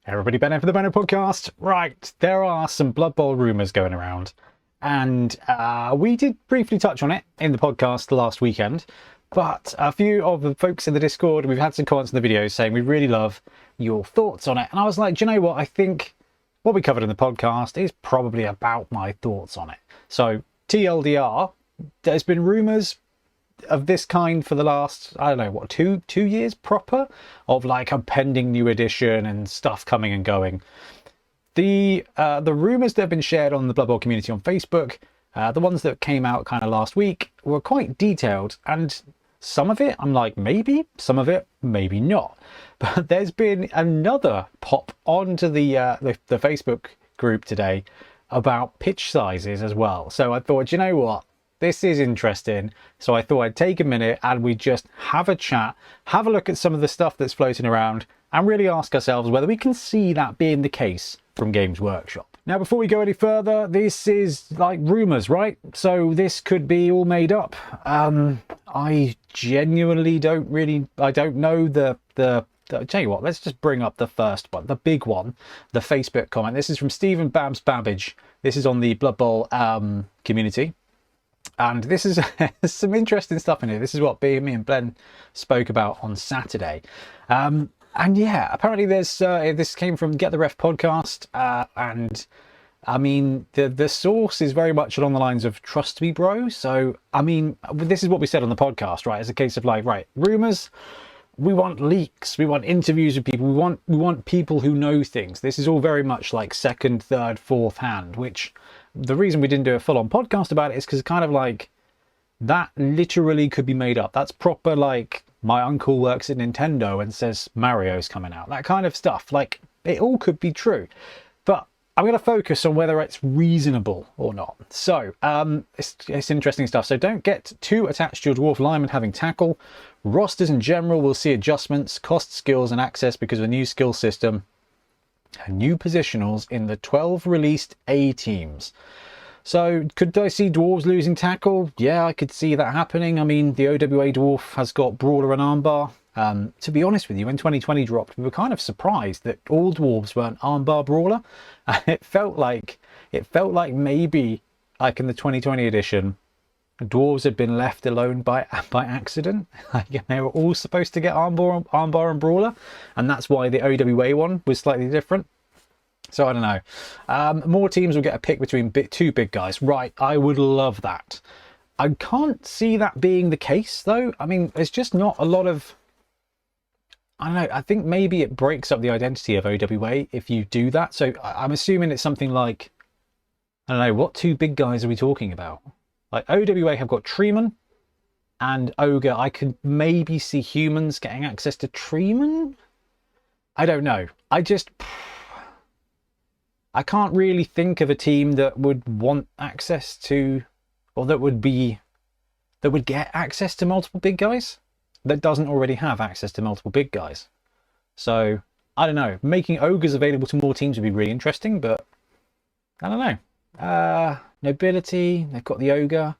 Everybody, Bonehead for the Bonehead podcast. Right, there are some Blood Bowl rumours going around, and we did briefly touch on it in the podcast last weekend, but a few of the folks in the Discord, we've had some comments in the videos saying we really love your thoughts on it, and I was like, do you know what, I think what we covered in the podcast is probably about my thoughts on it. So TLDR, there's been rumours of this kind for the last, I don't know, what, two years proper, of like a pending new edition and stuff coming and going. The rumours that have been shared on the Blood Bowl community on Facebook, the ones that came out kind of last week, were quite detailed, and some of it I'm like maybe, some of it maybe not. But there's been another pop onto the Facebook group today about pitch sizes as well. So I thought, you know what, this is interesting, so I thought I'd take a minute and we just have a chat, have a look at some of the stuff that's floating around, and really ask ourselves whether we can see that being the case from Games Workshop. Now, before we go any further, this is like rumours, right? So this could be all made up. I genuinely don't know tell you what, let's just bring up the first one, the big one, the Facebook comment. This is from Stephen Babs Babbage. This is on the Blood Bowl community. And this is some interesting stuff in here. This is what me and Glenn spoke about on Saturday. And yeah, apparently there's this came from Get the Ref podcast. And I mean, the source is very much along the lines of trust me, bro. So, I mean, this is what we said on the podcast, right? It's a case of like, right, rumours. We want leaks. We want interviews with people. We want people who know things. This is all very much like second, third, fourth hand, which the reason we didn't do a full-on podcast about it is because it's kind of like that literally could be made up. That's proper, like my uncle works at Nintendo and says Mario's coming out. That kind of stuff. Like it all could be true. But I'm going to focus on whether it's reasonable or not. So it's interesting stuff. So don't get too attached to your dwarf lineman having tackle. Rosters in general will see adjustments, cost, skills and access because of a new skill system and new positionals in the 12 released A teams. So could I see dwarves losing tackle? Yeah, I could see that happening. I mean, the OWA dwarf has got brawler and armbar. To be honest with you, when 2020 dropped, we were kind of surprised that all dwarves weren't armbar brawler. And it felt like maybe like in the 2020 edition, dwarves had been left alone by accident. Like they were all supposed to get armbar and brawler, and that's why the OWA one was slightly different. So I don't know. More teams will get a pick between two big guys. Right, I would love that. I can't see that being the case though. I mean, there's just not a lot of, I don't know, I think maybe it breaks up the identity of OWA if you do that. So I'm assuming it's something like, I don't know, what two big guys are we talking about? Like OWA have got Treeman and Ogre. I could maybe see humans getting access to Treeman. I don't know. I can't really think of a team that would want access to, or that would get access to multiple big guys that doesn't already have access to multiple big guys. So I don't know. Making ogres available to more teams would be really interesting, but I don't know. Nobility, they've got the ogre.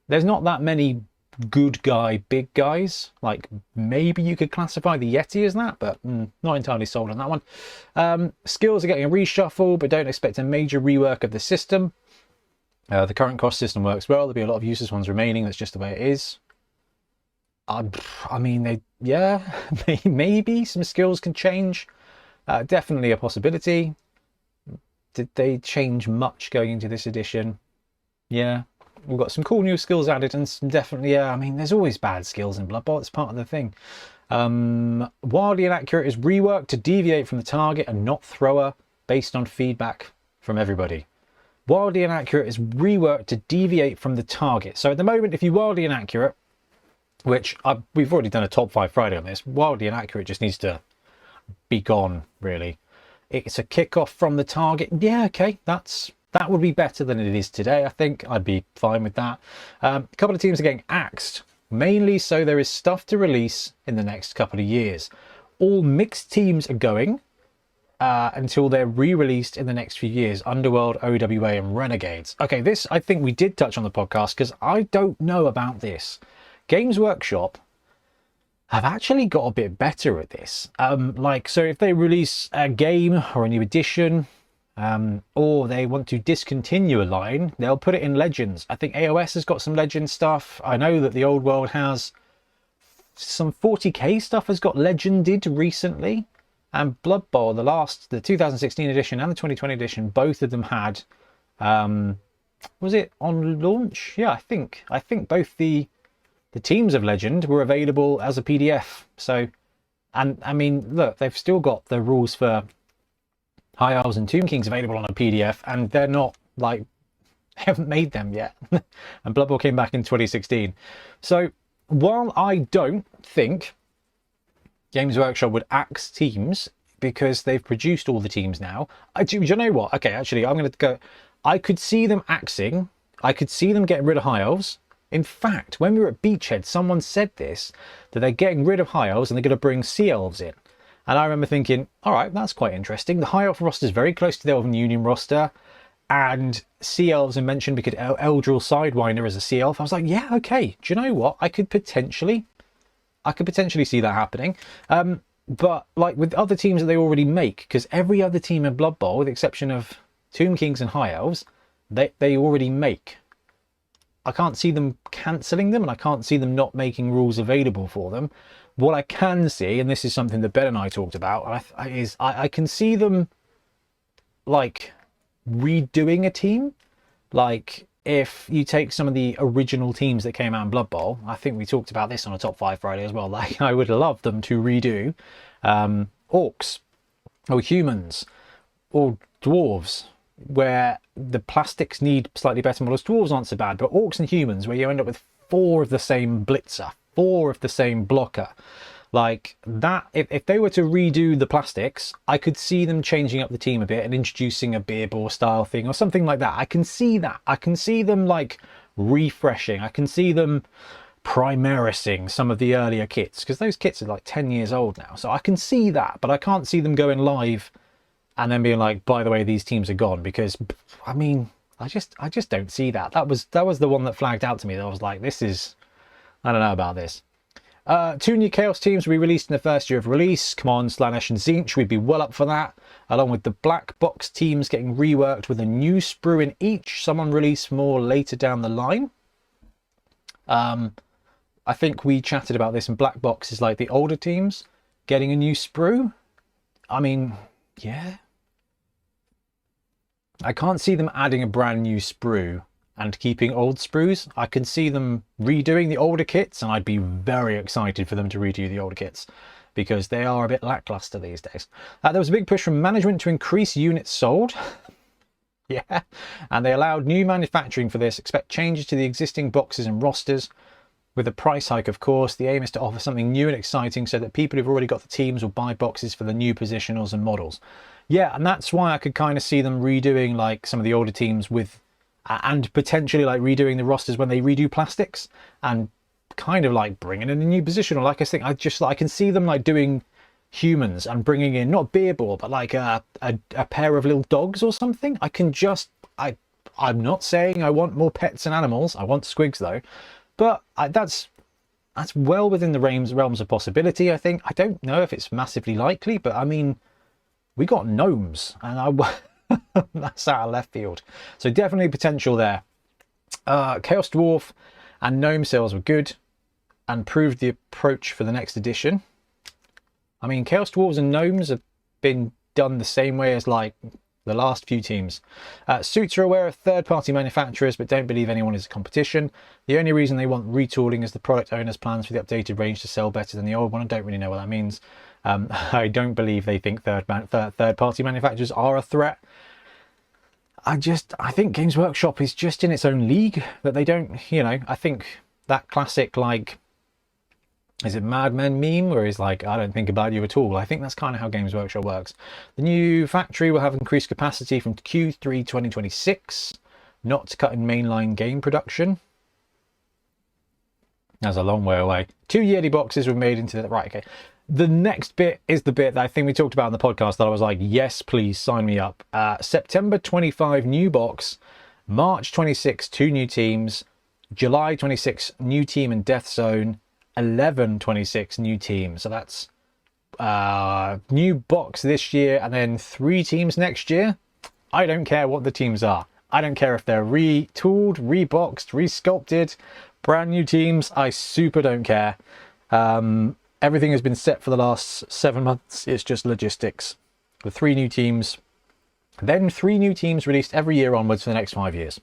There's not that many good guy big guys. Like maybe you could classify the Yeti as that, but not entirely sold on that one. Skills are getting a reshuffle, but don't expect a major rework of the system. The current cost system works well. There'll be a lot of useless ones remaining. That's just the way it is. I mean, maybe some skills can change. Definitely a possibility. Did they change much going into this edition? Yeah, we've got some cool new skills added and some definitely, yeah, I mean, there's always bad skills in Blood Bowl. It's part of the thing. Wildly inaccurate is reworked to deviate from the target and not thrower based on feedback from everybody. Wildly inaccurate is reworked to deviate from the target. So at the moment, if you're wildly inaccurate, which we've already done a top 5 Friday on this, wildly inaccurate just needs to be gone, really. It's a kickoff from the target. Yeah, okay, that would be better than it is today. I think I'd be fine with that. A couple of teams are getting axed, mainly so there is stuff to release in the next couple of years. All mixed teams are going until they're re-released in the next few years. Underworld, OWA and Renegades. Okay, this I think we did touch on the podcast because I don't know about this. Games Workshop have actually got a bit better at this. Like, so if they release a game or a new edition, or they want to discontinue a line, they'll put it in Legends. I think AOS has got some Legends stuff. I know that the Old World has some 40k stuff has got legended recently. And Blood Bowl, the 2016 edition and the 2020 edition, both of them had, was it on launch? Yeah, I think both the teams of Legend were available as a PDF. So, and I mean, look, they've still got the rules for High Elves and Tomb Kings available on a PDF, and they're not like, haven't made them yet. And Blood Bowl came back in 2016. So while I don't think Games Workshop would axe teams because they've produced all the teams now, do you know what? Okay, actually, I'm going to go. I could see them axing. I could see them getting rid of High Elves. In fact, when we were at Beachhead, someone said this, that they're getting rid of High Elves and they're going to bring Sea Elves in. And I remember thinking, all right, that's quite interesting. The High Elf roster is very close to the Elven Union roster. And Sea Elves are mentioned because Eldril Sidewinder is a Sea Elf. I was like, yeah, okay. Do you know what? I could potentially see that happening. But like with other teams that they already make, because every other team in Blood Bowl, with the exception of Tomb Kings and High Elves, they already make. I can't see them cancelling them, and I can't see them not making rules available for them. What I can see, and this is something that Ben and I talked about, is I can see them like redoing a team. Like if you take some of the original teams that came out in Blood Bowl, I think we talked about this on a Top 5 Friday as well. Like I would love them to redo orcs or humans or dwarves, where the plastics need slightly better models. Dwarves aren't so bad, but orcs and humans, where you end up with 4 of the same blitzer, 4 of the same blocker, like that. If they were to redo the plastics, I could see them changing up the team a bit and introducing a beer ball style thing or something like that. I can see that. I can see them like refreshing. I can see them primarising some of the earlier kits, because those kits are like 10 years old now. So I can see that, but I can't see them going live and then being like, by the way, these teams are gone, because I mean, I just don't see that. That was the one that flagged out to me that I was like, this is, I don't know about this. 2 new Chaos teams will be released in the first year of release. Come on, Slanesh and Zinch, we'd be well up for that. Along with the black box teams getting reworked with a new sprue in each. Someone released more later down the line. I think we chatted about this, and black box is like the older teams getting a new sprue. I mean, yeah. I can't see them adding a brand new sprue and keeping old sprues. I can see them redoing the older kits, and I'd be very excited for them to redo the older kits because they are a bit lackluster these days. There was a big push from management to increase units sold. Yeah, and they allowed new manufacturing for this. Expect changes to the existing boxes and rosters. With a price hike, of course, the aim is to offer something new and exciting so that people who've already got the teams will buy boxes for the new positionals and models. Yeah, and that's why I could kind of see them redoing like some of the older teams with, and potentially like redoing the rosters when they redo plastics, and kind of like bringing in a new positional. Like I can see them like doing humans and bringing in not Beerball, but like a pair of little dogs or something. I can just, I'm not saying I want more pets and animals. I want squigs though. But that's well within the realms of possibility, I think. I don't know if it's massively likely, but I mean, we got gnomes, and that's out of left field. So definitely potential there. Chaos Dwarf and Gnome sales were good and proved the approach for the next edition. I mean, Chaos Dwarves and Gnomes have been done the same way as like the last few teams. Suits are aware of third-party manufacturers but don't believe anyone is a competition. The only reason they want retooling is the product owner's plans for the updated range to sell better than the old one. I don't really know what that means. I don't believe they think third-party manufacturers are a threat. I think Games Workshop is just in its own league, that they don't, you know, I think that classic, like, is it Mad Men meme where he's like, I don't think about you at all. I think that's kind of how Games Workshop works. The new factory will have increased capacity from Q3 2026, not to cut in mainline game production. That's a long way away. 2 yearly boxes were made into the... Right, okay. The next bit is the bit that I think we talked about in the podcast that I was like, yes, please sign me up. September 25, new box. March 26, 2 new teams. July 26, new team in Death Zone. 11 26 new teams. So that's new box this year and then 3 teams next year. I don't care what the teams are. I don't care if they're retooled, reboxed, resculpted, brand new teams. I super don't care. Everything has been set for the last 7 months. It's just logistics. The 3 new teams, then 3 new teams released every year onwards for the next 5 years.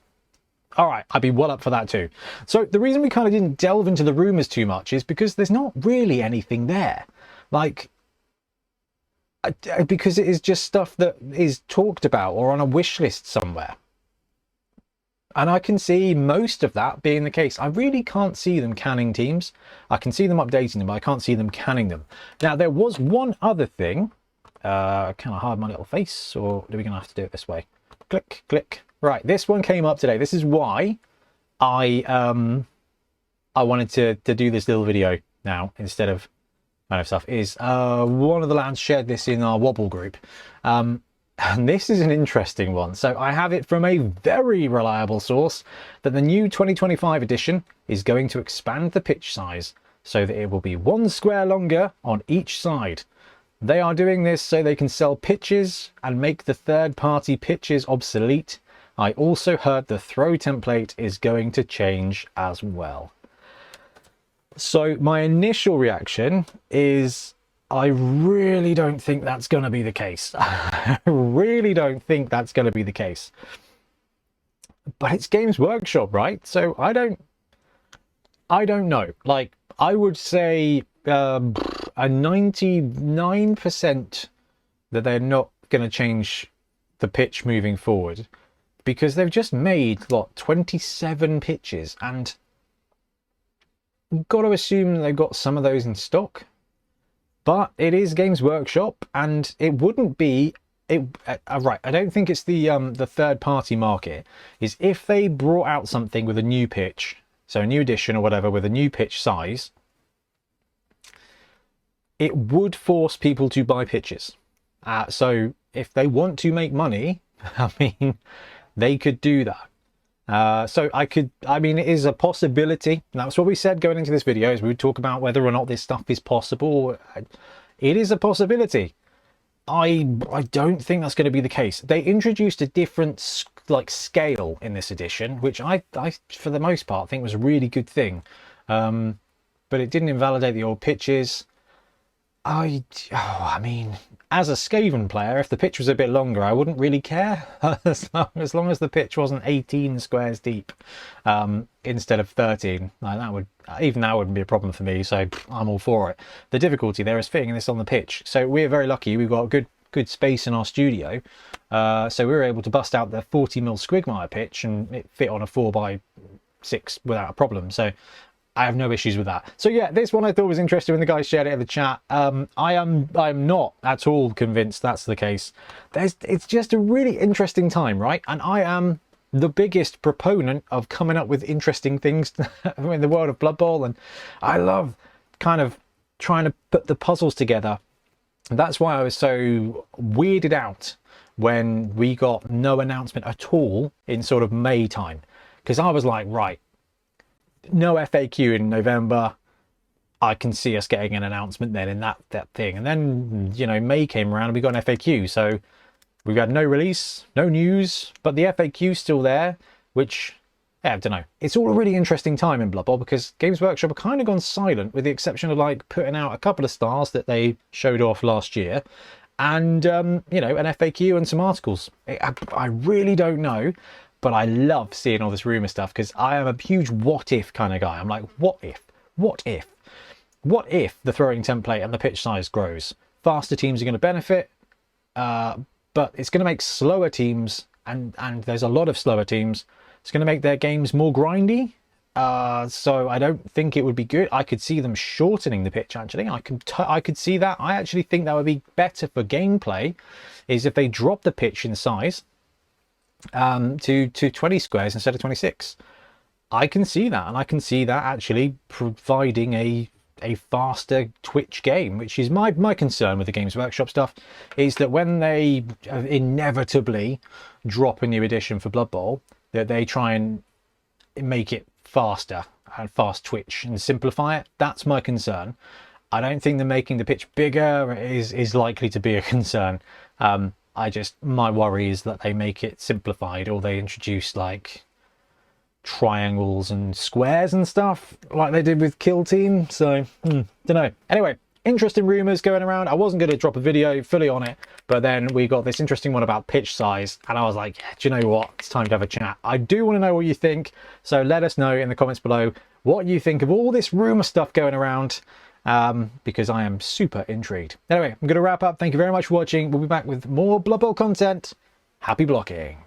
All right, I'd be well up for that too. So the reason we kind of didn't delve into the rumors too much is because there's not really anything there. Like, because it is just stuff that is talked about or on a wish list somewhere. And I can see most of that being the case. I really can't see them canning teams. I can see them updating them, but I can't see them canning them. Now, there was one other thing. Can I hide my little face, or are we going to have to do it this way? Click, click. Right, this one came up today. This is why I wanted to do this little video now instead of kind of stuff. Is one of the lads shared this in our Wobble group. And this is an interesting one. So I have it from a very reliable source that the new 2025 edition is going to expand the pitch size so that it will be 1 square longer on each side. They are doing this so they can sell pitches and make the third-party pitches obsolete. I also heard the throw template is going to change as well. So my initial reaction is I really don't think that's going to be the case. I really don't think that's going to be the case. But it's Games Workshop, right? So I don't know. Like, I would say a 99% that they're not going to change the pitch moving forward, because they've just made, what, 27 pitches, and you've got to assume they've got some of those in stock. But it is Games Workshop, and it wouldn't be right. I don't think it's the third party market. Is if they brought out something with a new pitch, so a new edition or whatever with a new pitch size, it would force people to buy pitches. So if they want to make money, I mean, they could do that. So I mean, it is a possibility. That's what we said going into this video, is we would talk about whether or not this stuff is possible. It is a possibility. I don't think that's going to be the case. They introduced a different like scale in this edition, which I for the most part think was a really good thing. But it didn't invalidate the old pitches. I mean, as a Skaven player, if the pitch was a bit longer, I wouldn't really care, as long as the pitch wasn't 18 squares deep instead of 13. Like, that wouldn't be a problem for me, so I'm all for it. The difficulty there is fitting this on the pitch. So we're very lucky. We've got good space in our studio, so we were able to bust out the 40mm Squigmire pitch, and it fit on a 4x6 without a problem. So I have no issues with that. So yeah, this one I thought was interesting when the guys shared it in the chat. I'm not at all convinced that's the case. It's just a really interesting time, right? And I am the biggest proponent of coming up with interesting things in the world of Blood Bowl, and I love kind of trying to put the puzzles together. That's why I was so weirded out when we got no announcement at all in sort of May time, because I was like, right, no FAQ in November. I can see us getting an announcement then in that thing. And then, you know, May came around and we got an FAQ. So we've got no release, no news, but the FAQ's still there, which, yeah, I don't know. It's all a really interesting time in Blood Bowl, because Games Workshop have kind of gone silent, with the exception of like putting out a couple of stars that they showed off last year, and, you know, an FAQ and some articles. I really don't know. But I love seeing all this rumour stuff, because I am a huge what if kind of guy. I'm like, what if? What if? What if the throwing template and the pitch size grows? Faster teams are going to benefit, but it's going to make slower teams, and there's a lot of slower teams, it's going to make their games more grindy. So I don't think it would be good. I could see them shortening the pitch, actually. I could see that. I actually think that would be better for gameplay, is if they drop the pitch in size to 20 squares instead of 26. I can see that, and I can see that actually providing a faster twitch game, which is my concern with the Games Workshop stuff, is that when they inevitably drop a new edition for Blood Bowl, that they try and make it faster. and fast twitch and simplify it. That's my concern. I don't think that making the pitch bigger is likely to be a concern. My worry is that they make it simplified, or they introduce like triangles and squares and stuff like they did with Kill Team. So don't know. Anyway, interesting rumours going around. I wasn't going to drop a video fully on it, but then we got this interesting one about pitch size, and I was like, yeah, do you know what, it's time to have a chat. I do want to know what you think, so let us know in the comments below what you think of all this rumour stuff going around, because I am super intrigued. Anyway, I'm going to wrap up. Thank you very much for watching. We'll be back with more Blood Bowl content. Happy blocking.